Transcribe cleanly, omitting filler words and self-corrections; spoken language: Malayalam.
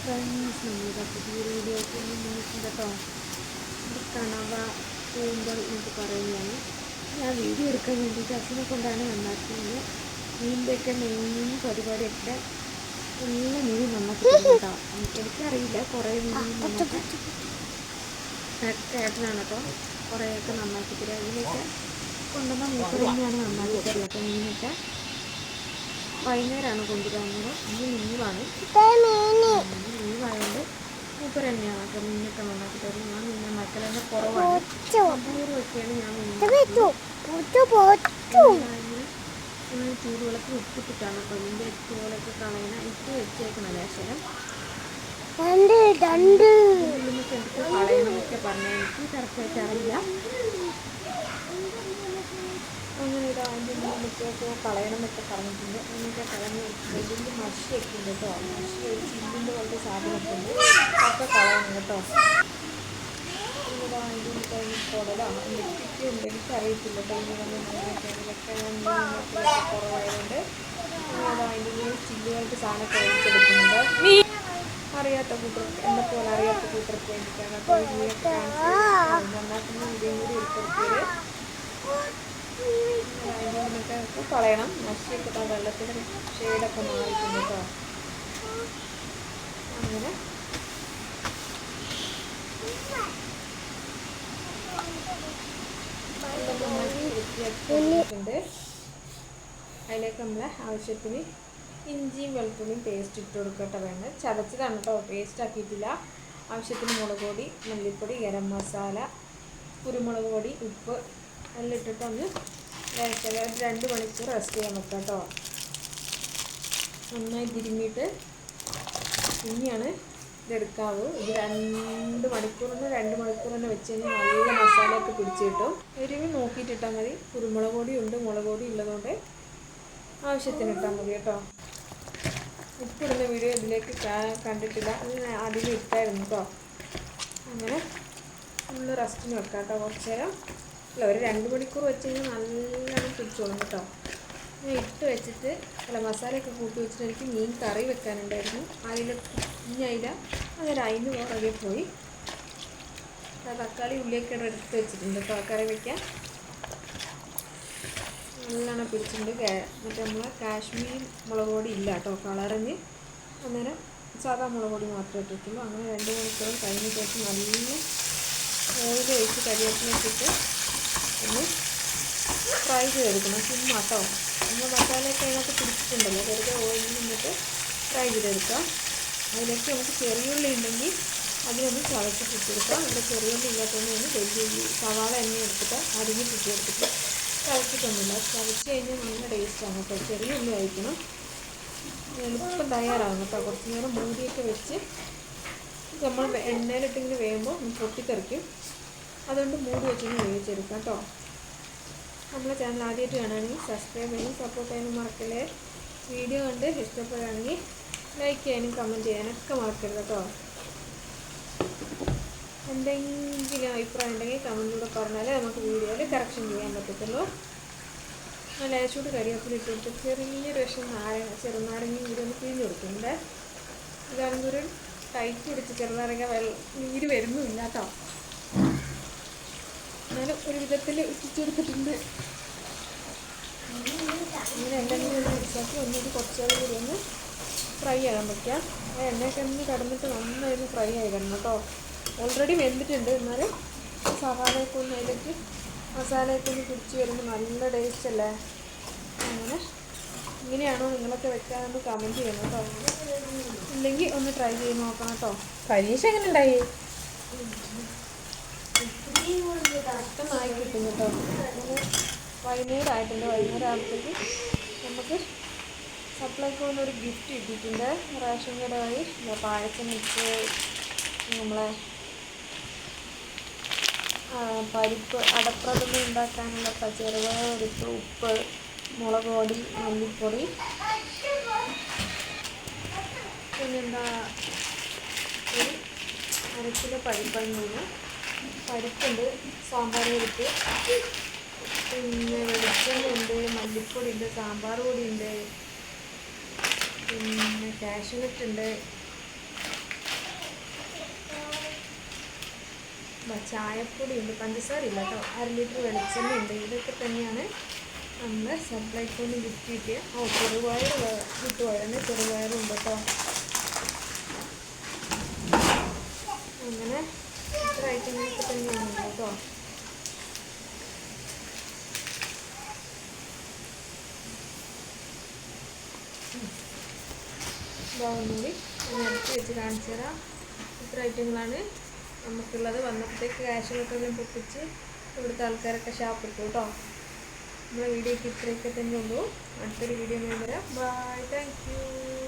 ഫ്രണ്ട്സ് നമ്മളിതാ പുതിയൊരു വീഡിയോയ്ക്ക് മുന്നിട്ടുണ്ട് കേട്ടോ. ഇത് കണവ കൂന്തൽ എന്നൊക്കെ പറയുകയാണ്. ഞാൻ വീഡിയോ എടുക്കാൻ വേണ്ടിയിട്ട് അച്ഛനെ കൊണ്ടാണ് നന്നാക്കുന്നത്. മീനിൻ്റെയൊക്കെ മെയിൻ പരിപാടിയൊക്കെ എല്ലാ മീനും നന്നാക്കിയിട്ടുണ്ട് കേട്ടോ. എനിക്കറിയില്ല, കുറേ മീൻ നന്നാക്കി ചേട്ടനാണ് കേട്ടോ കുറേയൊക്കെ നന്നാക്കി തരിക. ഇതിനൊക്കെ കൊണ്ടുവന്ന മൂപ്പർ തന്നെയാണ് നന്നാക്കി തരിക കേട്ടോ. മീനൊക്കെ വൈകുന്നേരമാണ് കൊണ്ടുവരുന്നത്. ഇന്ന് ലീവായതുകൊണ്ട് മൂപ്പർ തന്നെയാണ് കേട്ടോ മീനൊക്കെ നന്നാക്കി തരും. ഞാൻ മീൻ നന്നാക്കലൊക്കെ കുറവാണ്, അപൂർവമൊക്കെയാണ് ഞാൻ ചൂടുവെള്ളത്തിൽ ഉപ്പിട്ടിട്ടാണ് കേട്ടോ ഇതിൻ്റെ ചൂടൊക്കെ കളയണം. ഇട്ട് വെച്ചേക്കണം ലേശം എടുത്ത് കളയണമെന്നൊക്കെ പറഞ്ഞാൽ എനിക്ക് കറക്റ്റായിട്ട് അറിയില്ല. അങ്ങനെ ഇതാ അതിൻ്റെ മുന്നൊക്കെ കളയണമെന്നൊക്കെ പറഞ്ഞിട്ടുണ്ട്. അങ്ങനെയൊക്കെ കളഞ്ഞ് വലിയ മഷിയൊക്കെ ഉണ്ട് കേട്ടോ. മഷി ഒരു ചില്ലിൻ്റെ പോലത്തെ സാധനമൊക്കെ ഉണ്ട്, അതൊക്കെ കളയണം കേട്ടോ. ഇതാ അതിൻ്റെ കഴിഞ്ഞ് കുടലാണ് നെറ്റിക്ക് ഉണ്ട്, എനിക്കറിയത്തില്ല കേട്ടോ. ഇനി വന്ന് ഇതിലൊക്കെ ഞാൻ കുറവായതുകൊണ്ട് അതാ അതിൻ്റെ ചില്ലുകൾക്ക് സാധനമൊക്കെ വലിച്ചെടുക്കുന്നുണ്ട്. അറിയാത്ത കൂട്ടർക്ക്, എന്നെ പോലെ അറിയാത്ത കൂട്ടർക്ക് വേണ്ടിയിട്ടാണ് അപ്പോൾ ഇതിലൊക്കെ നന്നാക്കുന്ന വീഡിയോ കൂടി ഉൾപ്പെടുത്തിയത്. അതിനൊക്കെ കളയണം. മഷിയൊക്കെ വെള്ളത്തിൻ്റെ ഷെയ്ഡൊക്കെ മാറിയിട്ടുണ്ട് കേട്ടോ. അങ്ങനെ വൃത്തിയാക്കിയിട്ടുണ്ട്. അതിലേക്ക് നമ്മൾ ആവശ്യത്തിന് ഇഞ്ചിയും വെളുത്തുള്ളിയും പേസ്റ്റ് ഇട്ട് കൊടുക്കട്ടെ. വേണ്ട ചതച്ചതാണ് കേട്ടോ, പേസ്റ്റ് ആക്കിയിട്ടില്ല. ആവശ്യത്തിന് മുളക് പൊടി, മല്ലിപ്പൊടി, ഗരം മസാല, കുരുമുളക് പൊടി, ഉപ്പ് എല്ലാം ഇട്ടിട്ടൊന്ന് 2 മണിക്കൂർ റെസ്റ്റ് ചെയ്യാൻ വെക്കാം കേട്ടോ. നന്നായി തിരുമ്മിയിട്ട് പിന്നെയാണ് ഇതെടുക്കാവൂ. ഇത് 2 മണിക്കൂർ തന്നെ വെച്ച് കഴിഞ്ഞാൽ നല്ല മസാലയൊക്കെ പിടിച്ച് കിട്ടും. എരിവ് നോക്കിയിട്ടിട്ടാൽ മതി. കുരുമുളക് പൊടി ഉണ്ട്, മുളക് പൊടി ഉള്ളതുകൊണ്ട് ആവശ്യത്തിന് ഇട്ടാൽ മതി കേട്ടോ. ഉപ്പിടുന്ന വീഡിയോ ഇതിലേക്ക് കണ്ടിട്ടില്ല, അത് ആദ്യം ഇട്ടായിരുന്നു കേട്ടോ. അങ്ങനെ നമ്മൾ റെസ്റ്റിന് വെക്കാം കേട്ടോ കുറച്ച് നേരം. അല്ല, ഒരു 2 മണിക്കൂർ വെച്ച് കഴിഞ്ഞാൽ നല്ലോണം പിടിച്ചോളും കേട്ടോ. ഞാൻ ഇട്ട് വെച്ചിട്ട് മസാലയൊക്കെ കൂട്ടി വെച്ചിട്ട് എനിക്ക് മീൻ കറി വെക്കാനുണ്ടായിരുന്നു. അയില അങ്ങനെ അതിന് പുറകെ പോയി തക്കാളി ഉള്ളിയൊക്കെ എടുത്ത് വെച്ചിട്ടുണ്ട് കേട്ടോ കറി വയ്ക്കാൻ. നല്ലോണം പിടിച്ചിട്ടുണ്ട്. മറ്റേ നമ്മളെ കാശ്മീരി മുളക് പൊടി ഇല്ല കേട്ടോ, കളറിന്. അന്നേരം സാധാ മുളക് പൊടി മാത്രമേ ഇട്ടിട്ടുള്ളൂ. അങ്ങനെ 2 മണിക്കൂർ കഴിഞ്ഞ ശേഷം നല്ല ഓയിൽ ഒഴിച്ച് കരിവേപ്പിലൊക്കെ ഇട്ട് ഒന്ന് ഫ്രൈ ചെയ്തെടുക്കണം. ചുമ്മാ കേട്ടോ, നമ്മൾ മസാലയൊക്കെ അതിനകത്ത് പിടിച്ചിട്ടുണ്ടല്ലോ, വെറുതെ ഓയിലിൽ നിന്നിട്ട് ഫ്രൈ ചെയ്തെടുക്കാം. അതിലേക്ക് നമുക്ക് ചെറിയുള്ളി ഉണ്ടെങ്കിൽ അതിനൊന്ന് ചതച്ചിട്ടിട്ടെടുക്കാം. ഇവിടെ ചെറിയുള്ളി ഇല്ലാത്തതുകൊണ്ട് വലിയ സവാള എണ്ണ എടുത്തിട്ട് അരിഞ്ഞിട്ടിട്ടെടുത്തിട്ട് ചതച്ചിട്ടൊന്നുമില്ല. ചതച്ച് കഴിഞ്ഞാൽ നല്ല ടേസ്റ്റാണ് കേട്ടോ. ചെറിയ ഉള്ളി കഴിക്കണം, എളുപ്പം തയ്യാറാകും കേട്ടോ. കുറച്ച് നേരം മൂടിയൊക്കെ വെച്ച് നമ്മൾ എണ്ണയിലിട്ടിങ്ങനെ വേകുമ്പോൾ പൊട്ടിത്തെറിക്കും. അതുകൊണ്ട് മൂടി വെച്ചൊന്ന് വേവിച്ചെടുക്കാം കേട്ടോ. നമ്മളെ ചാനൽ ആദ്യമായിട്ട് കാണുകയാണെങ്കിൽ സബ്സ്ക്രൈബ് ചെയ്യാനും സപ്പോർട്ട് ചെയ്യാനും മറക്കല്ലേ. വീഡിയോ കണ്ട് ഇഷ്ടപ്പെടുകയാണെങ്കിൽ ലൈക്ക് ചെയ്യാനും കമൻറ്റ് ചെയ്യാനൊക്കെ മറക്കരുത് കേട്ടോ. എന്തെങ്കിലും അഭിപ്രായം ഉണ്ടെങ്കിൽ കമൻറ്റിലൂടെ പറഞ്ഞാലേ നമുക്ക് വീഡിയോയിൽ കറക്ഷൻ ചെയ്യാൻ പറ്റത്തുള്ളൂ. ലേശോട്ട് കരിവേപ്പില ഇട്ട് കൊടുത്ത് ചെറിയൊരു വശം ചെറുനാരങ്ങയും കൂടി ഒന്ന് പിഴിഞ്ഞ് കൊടുക്കുന്നുണ്ട്. ഇതാണെങ്കിൽ ഒരു ടൈറ്റ് പിടിച്ച് ചെറുനാരങ്ങ നീര് വരുന്നുമില്ല കേട്ടോ. എന്നാലും ഒരു വിധത്തിൽ ഇട്ടിച്ചെടുത്തിട്ടുണ്ട്. അങ്ങനെ എന്തെങ്കിലും ഒന്ന് മിക്സാക്കി ഒന്നുകൂടി കുറച്ചേരം കൂടി ഒന്ന് ഫ്രൈ ആകാൻ വയ്ക്കാം. ആ എണ്ണയൊക്കെ ഒന്ന് കടന്നിട്ട് നന്നായിരുന്നു ഫ്രൈ ആയി കിടന്നു കേട്ടോ. ഓൾറെഡി വെന്തിട്ടുണ്ട്. എന്നാലും സവാളയൊക്കെ ഒന്ന് അതിലേക്ക് മസാലയൊക്കെ ഒന്ന് പിടിച്ച് വരുമ്പോൾ നല്ല ടേസ്റ്റ് അല്ലേ. അങ്ങനെ ഇങ്ങനെയാണോ നിങ്ങളൊക്കെ വെക്കാമെന്ന് കമൻറ്റ് ചെയ്യണം കേട്ടോ. ഇല്ലെങ്കിൽ ഒന്ന് ട്രൈ ചെയ്ത് നോക്കണം കേട്ടോ. പരീക്ഷ എങ്ങനെ ഉണ്ടായി? പെട്ടെന്നായി കിട്ടും കേട്ടോ. അങ്ങനെ വൈകുന്നേരം ആയിട്ടുണ്ട്. വൈകുന്നേരം ആകുമ്പോഴത്തേക്ക് നമുക്ക് സപ്ലൈക്കോന്ന് ഒരു ഗിഫ്റ്റ് കിട്ടിയിട്ടുണ്ട്. റേഷൻ കട വഴി പായസം മിക്സ്, നമ്മളെ പരിപ്പ് അടപ്രഥമൻ ഉണ്ടാക്കാനുള്ള ചെറുപയർ, ഉപ്പ്, മുളക് പൊടി, മല്ലിപ്പൊടി, പിന്നെന്താ ഒരു 1 കിലോ പരിപ്പുണ്ട്, സാമ്പാർ പരിപ്പ്, പിന്നെ വെളിച്ചെണ്ണയുണ്ട്, മല്ലിപ്പൊടി ഉണ്ട്, സാമ്പാർ പൊടി ഉണ്ട്, പിന്നെ കാഷ്യൂനട്ട് ഉണ്ട്, ചായപ്പൊടി ഉണ്ട്, പഞ്ചസാര ഇല്ല കേട്ടോ, 1/2 ലിറ്റർ വെളിച്ചെണ്ണ ഉണ്ട്. ഇതൊക്കെ തന്നെയാണ് നമ്മൾ സപ്ലൈക്കോന്ന് ഗിഫ്റ്റ് കിട്ടിയ. ചെറുപയർ കിട്ടുമായിരുന്നു, ചെറുപയറും ഉണ്ട് കേട്ടോ. അങ്ങനെ ഇത്ര ഐറ്റങ്ങളൊക്കെ തന്നെയാണ് കേട്ടോ. ഒന്നുകൂടി നിരത്തി വെച്ച് കാണിച്ചു തരാം. ഇത്ര ഐറ്റങ്ങളാണ് നമുക്കുള്ളത്. വന്നപ്പോഴത്തേക്ക് ക്യാഷുകളൊക്കെ എല്ലാം പൊട്ടിച്ച് ഇവിടുത്തെ ആൾക്കാരൊക്കെ ഷാപ്പിട്ടു കേട്ടോ. നമ്മുടെ വീഡിയോക്ക് ഇത്രയൊക്കെ തന്നെ ഉള്ളൂ. അടുത്തൊരു വീഡിയോ വരാം. Bye, thank U.